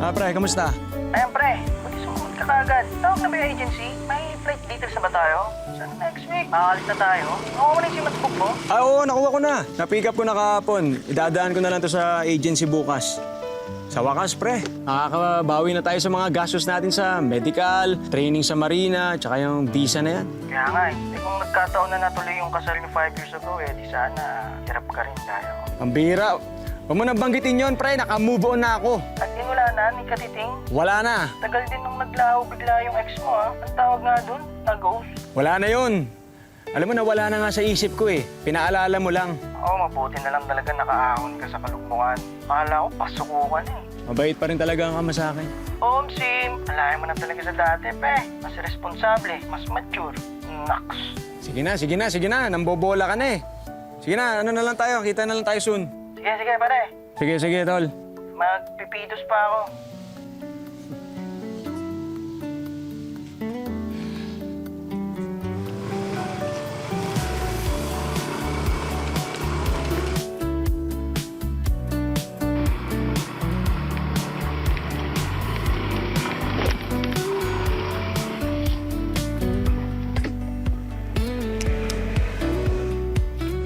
Pre, kamusta? Ayan, pre. Buti sumunod ka kagad. Tawag na ba yung agency? May flight details na ba tayo? Sana next week. Makakalit na tayo. Nakuha mo na yung SIM mo? Oo, nakuha ko na. Na-pick up ko na kahapon. Idadaan ko na lang to sa agency bukas. Sa wakas, pre, makakabawi na tayo sa mga gastos natin sa medical, training sa marina, tsaka yung visa na yan. Kaya nga eh. Kung nagkataon na natuloy yung kasal niyo 5 years ago di sana hirap ka rin tayo. Ang bira. Huwag mo nang banggitin yun, pre. Naka-move on na ako. At yun wala na, ni Katiting. Wala na. Tagal din nung naglaho bigla yung ex mo Ang tawag nga dun, na-ghost. Wala na yun. Alam mo na, wala na nga sa isip ko eh. Pinaalala mo lang. Oo, mabuti na lang talaga nakaahon ka sa kalugmukan. Akala ko, pasukukan eh. Mabait pa rin talaga ang ama sa akin. Oo, Sim. Alayan mo na talaga sa dati, pe. Mas responsable, mas mature. Naks. Sige na. Nambobola ka na eh. Sige na, ano na lang tayo. Kita na lang tayo soon. Sige, pare. Sige, tol. Magpipidos pa ako.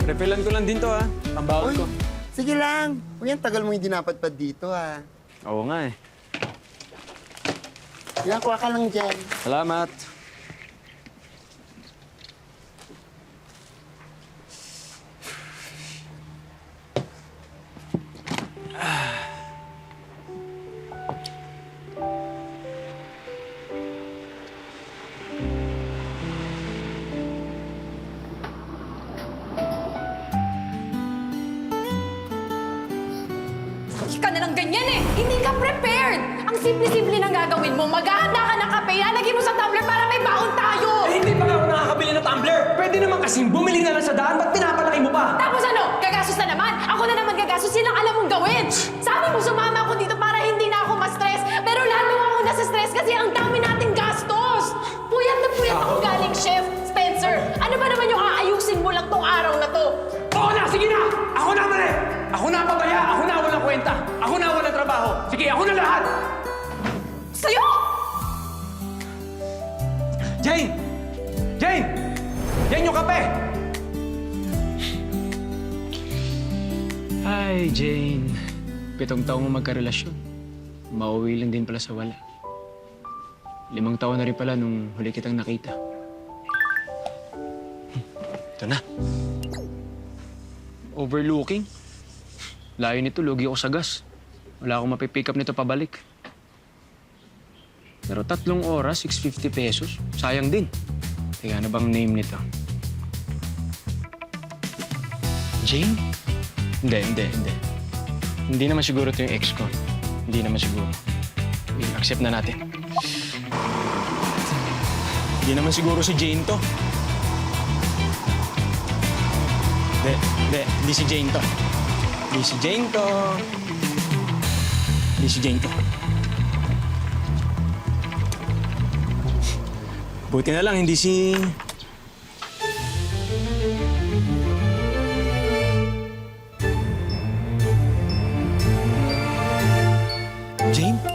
Refilan ko lang din to ha. Pambawal ko. Sige lang. Uy, ang tagal mo hindi napadpad dito, ha. Oo nga eh. Yan, kuha ka lang dyan. Salamat. Ka na lang ganyan eh! Hindi ka prepared! Ang simple-simple nang gagawin mo, maghahanda ka ng kape, lalagay mo sa tumbler para may baon tayo! Eh, hindi pa nga ako nakakabili ng tumbler. Pwede naman kasing bumili na lang sa daan, ba't pinapalaki mo pa? Tapos ano? Gagastos na naman! Ako na naman gagastos, yun ang alam mong gawin! Sabi mo sumama ako dito para hindi na ako ma-stress, pero lalo ako nasa-stress kasi ang dami nating gastos! Puyat na puyat ako galing, Chef Spencer! Ano ba naman yung aayusin mo lang tong araw na to? Oo na, sige na! Ako na mali! Ako na pabaya! Ako na walang kwenta! Ako na walang trabaho! Sige, ako na lahat! Sa'yo! Jane! Jane! Yan yung kape! Hi, Jane. 7 taong mo magkarelasyon. Mauwi lang din pala sa wala. 5 taon na rin pala nung huli kitang nakita. Ito na. Overlooking. Layo nito, lugi ako sa gas. Wala akong mapipick up nito pabalik. Pero 3 oras, 650 pesos. Sayang din. Teka, ano bang name nito? Jane? Hindi. Hindi naman siguro ito yung ex ko. Hindi naman siguro. Accept na natin. Hindi naman siguro si Jane to. Hindi si Jane to. Hindi si Jane to. Hindi si Jane to. Buti na lang, hindi si... Jane?